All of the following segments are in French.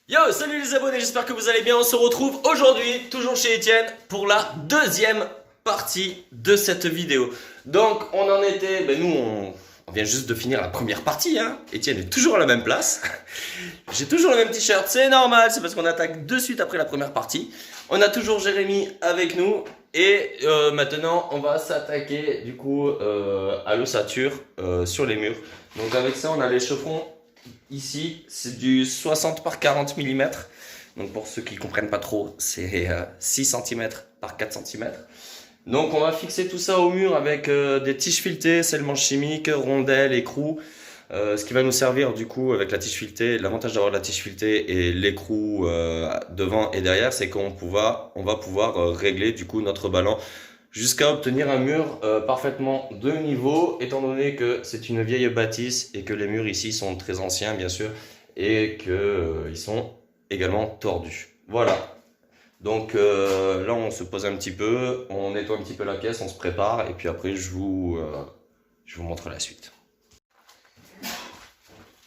Yo, salut les abonnés, j'espère que vous allez bien. On se retrouve aujourd'hui, toujours chez Étienne, pour la deuxième partie de cette vidéo. Donc, on en était, on vient juste de finir la première partie, hein. Étienne est toujours à la même place. J'ai toujours le même t-shirt, c'est normal, c'est parce qu'on attaque de suite après la première partie. On a toujours Jérémy avec nous. Et maintenant, on va s'attaquer du coup à l'ossature sur les murs. Donc avec ça, on a les chevrons. Ici, c'est du 60 par 40 mm. Donc pour ceux qui ne comprennent pas trop, c'est 6 cm par 4 cm. Donc on va fixer tout ça au mur avec des tiges filetées, scellement chimique, rondelles, écrous. Ce qui va nous servir du coup avec la tige filetée, l'avantage d'avoir la tige filetée et l'écrou devant et derrière, c'est qu'on va pouvoir régler du coup notre ballon jusqu'à obtenir un mur parfaitement de niveau, étant donné que c'est une vieille bâtisse et que les murs ici sont très anciens bien sûr et que ils sont également tordus. Voilà. Donc là on se pose un petit peu, on nettoie un petit peu la pièce, on se prépare et puis après je vous montre la suite.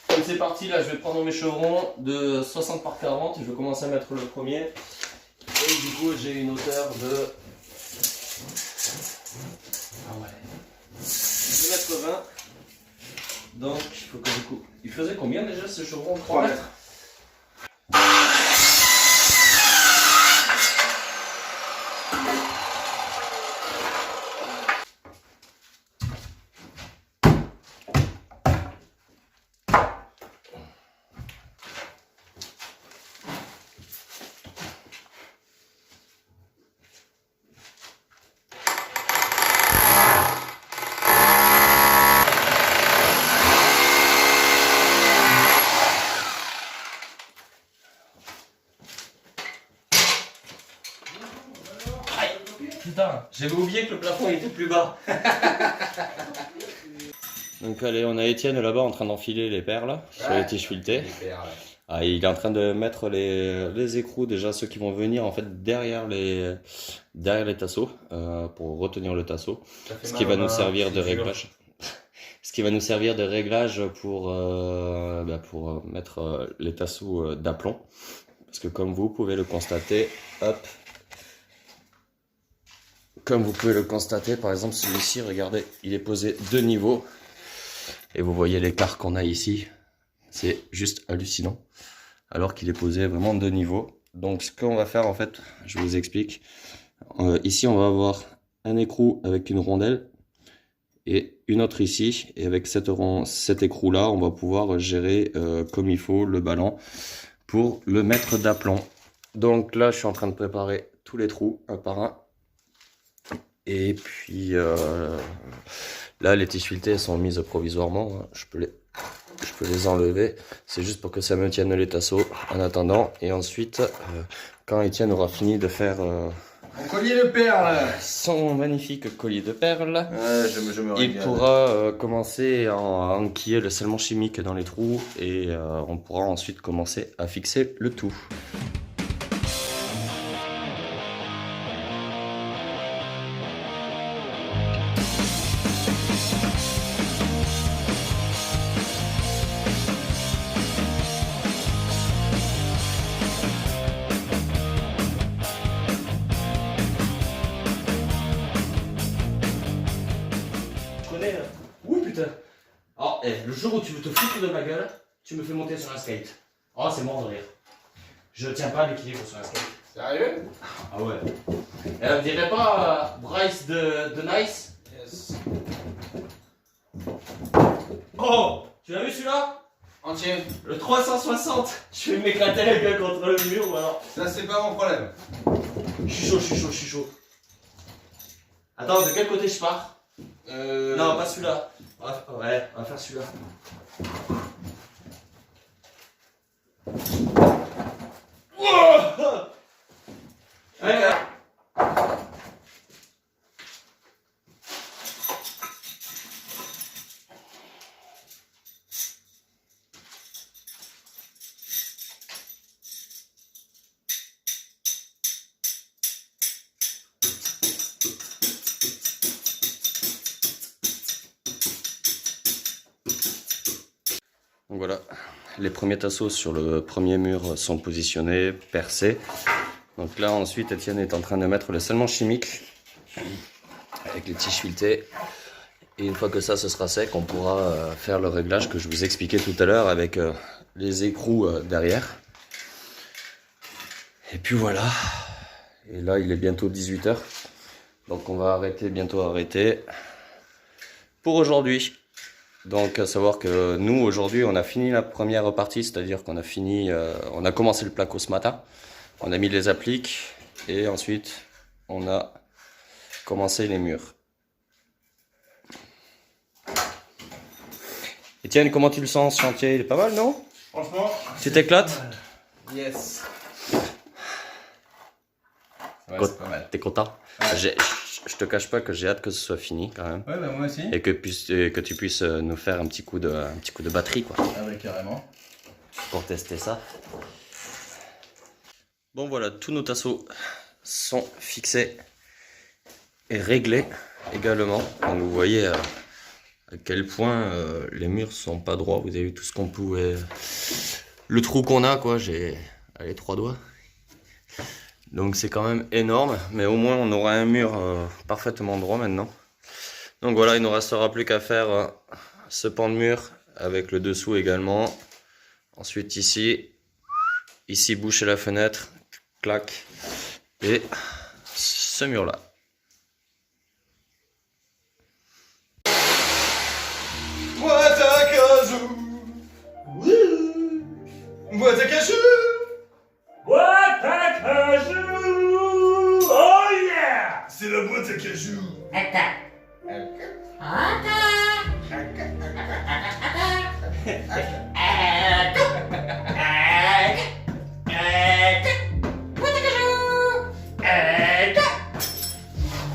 Comme c'est parti, là je vais prendre mes chevrons de 60 par 40, je vais commencer à mettre le premier et du coup j'ai une hauteur de 2,20 m. Donc il faut que du coup. Il faisait combien déjà ce chevron? 3 mètres. Putain, j'avais oublié que le plafond était plus bas. Donc allez, on a Étienne là-bas en train d'enfiler les perles sur les tiges filetées. Ah, il est en train de mettre les écrous, déjà ceux qui vont venir en fait derrière les tasseaux pour retenir le tasseau. Ce qui va nous servir de réglage. Ce qui va nous servir de réglage pour mettre les tasseaux d'aplomb. Parce que comme vous pouvez le constater, hop. Comme vous pouvez le constater, par exemple celui-ci, regardez, il est posé de niveau. Et vous voyez l'écart qu'on a ici. C'est juste hallucinant. Alors qu'il est posé vraiment de niveau. Donc ce qu'on va faire en fait, je vous explique. Ici on va avoir un écrou avec une rondelle. Et une autre ici. Et avec cet écrou là, on va pouvoir gérer comme il faut le ballon. Pour le mettre d'aplomb. Donc là je suis en train de préparer tous les trous un par un. Et puis là les tiges filetées sont mises provisoirement, je peux les enlever, c'est juste pour que ça me tienne les tasseaux en attendant. Et ensuite quand Étienne aura fini de faire mon collier de perles, son magnifique collier de perles, je me il pourra commencer à enquiller le scellement chimique dans les trous et on pourra ensuite commencer à fixer le tout. Oui putain. Oh, le jour où tu veux te foutre de ma gueule, tu me fais monter sur un skate. Oh, c'est mort de rire. Je tiens pas l'équilibre sur un skate. Sérieux? Ah ouais. On dirait pas Bryce de Nice? Yes. Oh, tu l'as vu celui-là? Entier. Le 360. Je vais m'éclater la gueule contre le mur ou alors. Ça c'est pas mon problème. Je suis chaud. Attends, de quel côté je pars? Non, pas celui-là. Ouais, on va faire celui-là. Wow. Ouais. Donc voilà, les premiers tasseaux sur le premier mur sont positionnés, percés. Donc là ensuite Étienne est en train de mettre le scellement chimique avec les tiges filetées. Et une fois que ça ce sera sec, on pourra faire le réglage que je vous expliquais tout à l'heure avec les écrous derrière. Et puis voilà. Et là il est bientôt 18 h. Donc on va bientôt arrêter pour aujourd'hui. Donc à savoir que nous aujourd'hui on a fini la première partie, c'est-à-dire qu'on a fini, on a commencé le placo ce matin. On a mis les appliques et ensuite on a commencé les murs. Étienne, comment tu le sens ce chantier? Il est pas mal, non? Franchement, Tu t'éclates? yes. Ouais, Co- c'est pas mal. T'es content? Ouais. Je te cache pas que j'ai hâte que ce soit fini quand même. Ouais, bah moi aussi. Et que tu puisses nous faire un petit coup de batterie quoi. Ah ouais, carrément. Pour tester ça. Bon voilà, tous nos tasseaux sont fixés et réglés également. Donc vous voyez à quel point les murs sont pas droits. Vous avez vu tout ce qu'on pouvait... Le trou qu'on a quoi, j'ai... Allez, 3 doigts. Donc c'est quand même énorme, mais au moins on aura un mur parfaitement droit maintenant. Donc voilà, il ne nous restera plus qu'à faire ce pan de mur avec le dessous également. Ensuite ici boucher la fenêtre, clac, et ce mur là. Watakazou. Oh yeah! C'est la boîte à cajou.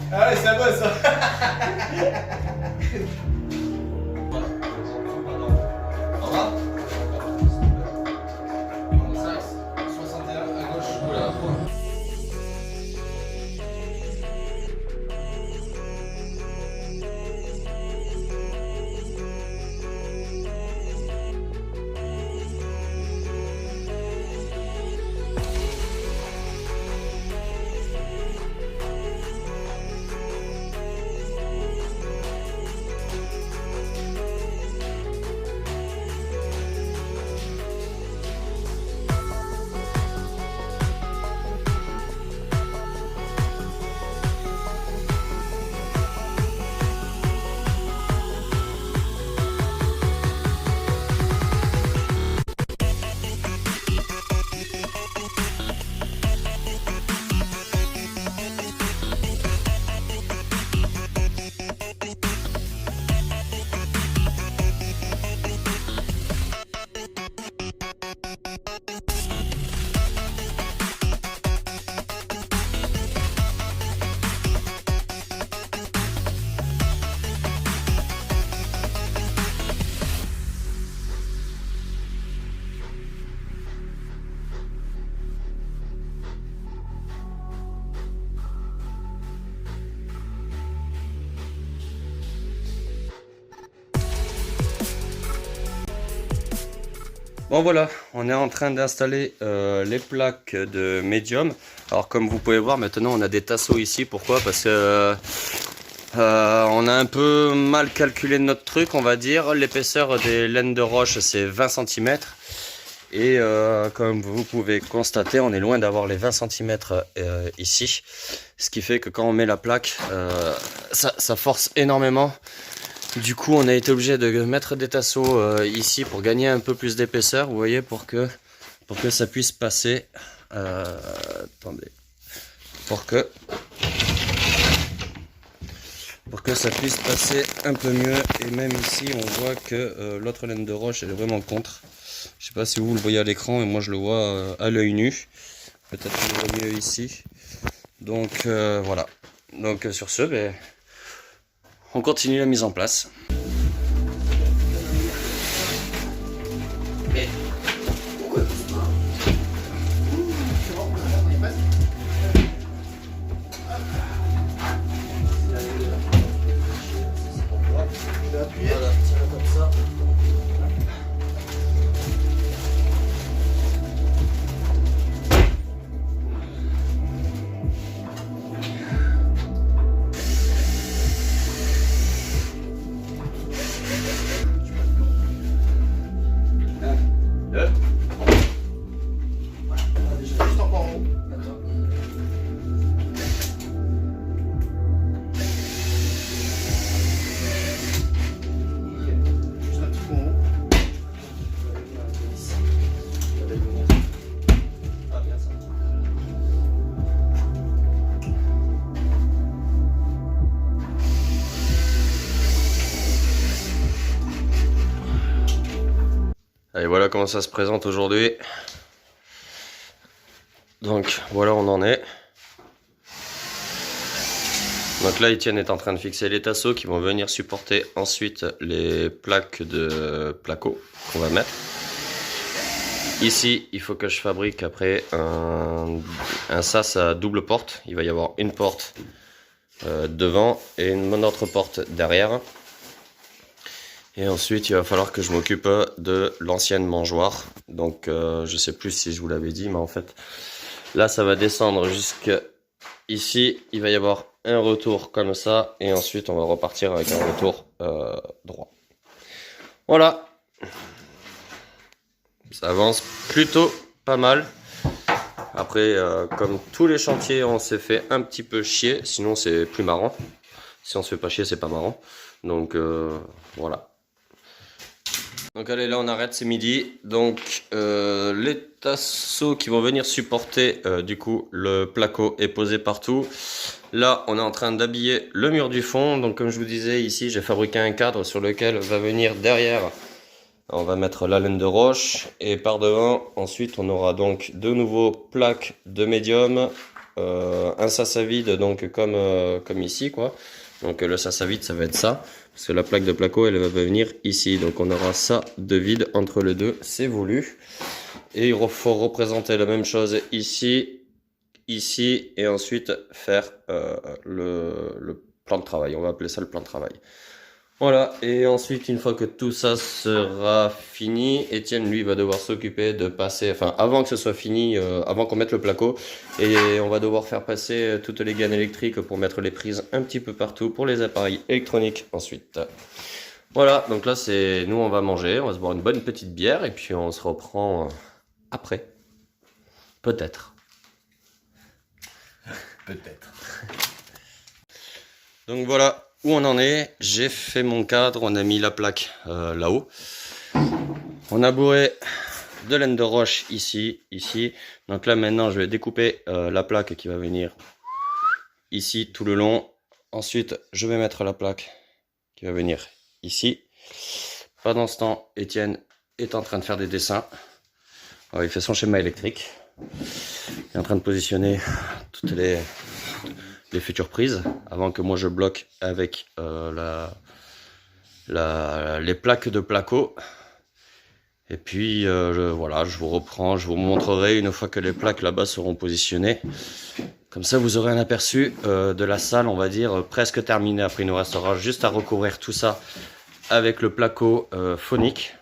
Ah ouais, c'est la boîte ça. Au revoir. 61 à gauche. Oula. Bon voilà, on est en train d'installer les plaques de médium. Alors comme vous pouvez voir maintenant on a des tasseaux ici. Pourquoi? Parce que on a un peu mal calculé notre truc on va dire. L'épaisseur des laines de roche c'est 20 cm. Et comme vous pouvez constater on est loin d'avoir les 20 cm ici. Ce qui fait que quand on met la plaque ça force énormément. Du coup on a été obligé de mettre des tasseaux ici pour gagner un peu plus d'épaisseur, vous voyez, pour que ça puisse passer, attendez, pour que ça puisse passer un peu mieux. Et même ici on voit que l'autre laine de roche elle est vraiment contre. Je sais pas si vous le voyez à l'écran, mais moi je le vois à l'œil nu, peut-être que vous le voyez mieux ici. Donc voilà, donc sur ce, ben, on continue la mise en place. Voilà, tiens comme ça. voilà comment ça se présente aujourd'hui. Donc voilà, on en est. Donc là, Etienne est en train de fixer les tasseaux qui vont venir supporter ensuite les plaques de placo qu'on va mettre. Ici, il faut que je fabrique après un sas à double porte. Il va y avoir une porte devant et une autre porte derrière. Et ensuite, il va falloir que je m'occupe de l'ancienne mangeoire. Donc, je sais plus si je vous l'avais dit, mais en fait, là, ça va descendre jusqu'à ici. Il va y avoir un retour comme ça. Et ensuite, on va repartir avec un retour droit. Voilà. Ça avance plutôt pas mal. Après, comme tous les chantiers, on s'est fait un petit peu chier. Sinon, c'est plus marrant. Si on se fait pas chier, c'est pas marrant. Donc, voilà. Donc allez, là on arrête, c'est midi. Donc les tasseaux qui vont venir supporter du coup le placo est posé partout. Là on est en train d'habiller le mur du fond. Donc comme je vous disais, ici j'ai fabriqué un cadre sur lequel va venir derrière. On va mettre la laine de roche et par devant ensuite on aura donc de nouveaux plaques de médium, un sas à vide donc comme ici quoi. Donc le sas à vide ça va être ça. Parce que la plaque de placo, elle va venir ici. Donc on aura ça de vide entre les deux. C'est voulu. Et il faut représenter la même chose ici, ici. Et ensuite faire le plan de travail. On va appeler ça le plan de travail. Voilà. Et ensuite, une fois que tout ça sera fini, Etienne, lui, va devoir s'occuper de passer... Enfin, avant que ce soit fini, avant qu'on mette le placo. Et on va devoir faire passer toutes les gaines électriques pour mettre les prises un petit peu partout pour les appareils électroniques ensuite. Voilà, donc là, c'est nous, on va manger, on va se boire une bonne petite bière et puis on se reprend après. Peut-être. Peut-être. Donc voilà où on en est. J'ai fait mon cadre, on a mis la plaque là-haut. On a bourré de laine de roche ici, ici. Donc là maintenant je vais découper la plaque qui va venir ici tout le long. Ensuite je vais mettre la plaque qui va venir ici. Pendant ce temps, Etienne est en train de faire des dessins. Alors, il fait son schéma électrique. Il est en train de positionner toutes les futures prises avant que moi je bloque avec les plaques de placo. Et puis voilà, je vous reprends, je vous montrerai une fois que les plaques là-bas seront positionnées. Comme ça vous aurez un aperçu de la salle, on va dire presque terminée. Après il nous restera juste à recouvrir tout ça avec le placo phonique.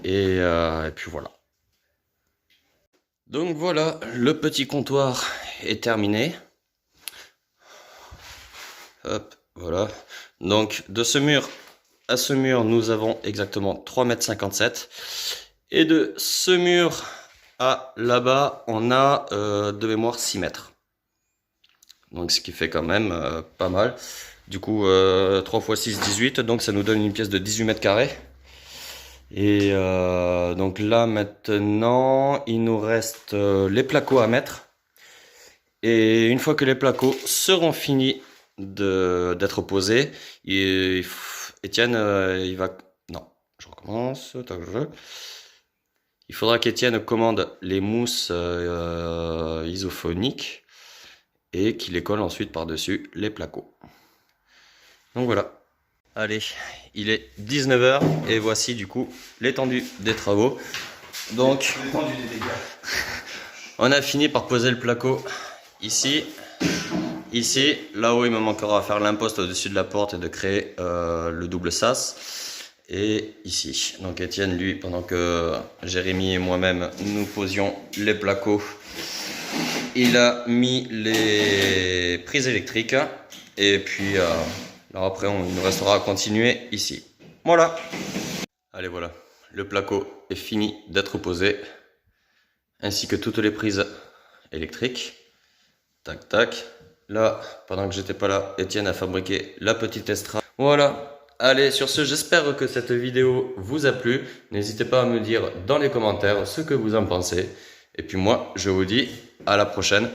Et puis voilà. Donc voilà, le petit comptoir est terminé. Hop, voilà. Donc de ce mur à ce mur, nous avons exactement 3,57 m. Et de ce mur à là-bas, on a de mémoire 6 mètres. Donc ce qui fait quand même pas mal. Du coup, 3 x 6, 18. Donc ça nous donne une pièce de 18 mètres carrés. Et donc là maintenant, il nous reste les placos à mettre. Et une fois que les placos seront finis d'être posés, Etienne, il va... Non, je recommence. Il faudra qu'Etienne commande les mousses isophoniques et qu'il les colle ensuite par-dessus les placos. Donc voilà. Allez, il est 19 h et voici du coup l'étendue des travaux. Donc, L'étendue des dégâts. On a fini par poser le placo ici. Ici, là-haut, il me manquera à faire l'imposte au-dessus de la porte et de créer le double sas. Et ici, donc Etienne, lui, pendant que Jérémy et moi-même, nous posions les placos, il a mis les prises électriques. Et puis, alors après, il nous restera à continuer ici. Voilà. Allez, voilà. Le placo est fini d'être posé, ainsi que toutes les prises électriques. Tac, tac. Là, pendant que j'étais pas là, Etienne a fabriqué la petite estrade. Voilà. Allez, sur ce, j'espère que cette vidéo vous a plu. N'hésitez pas à me dire dans les commentaires ce que vous en pensez. Et puis moi, je vous dis à la prochaine.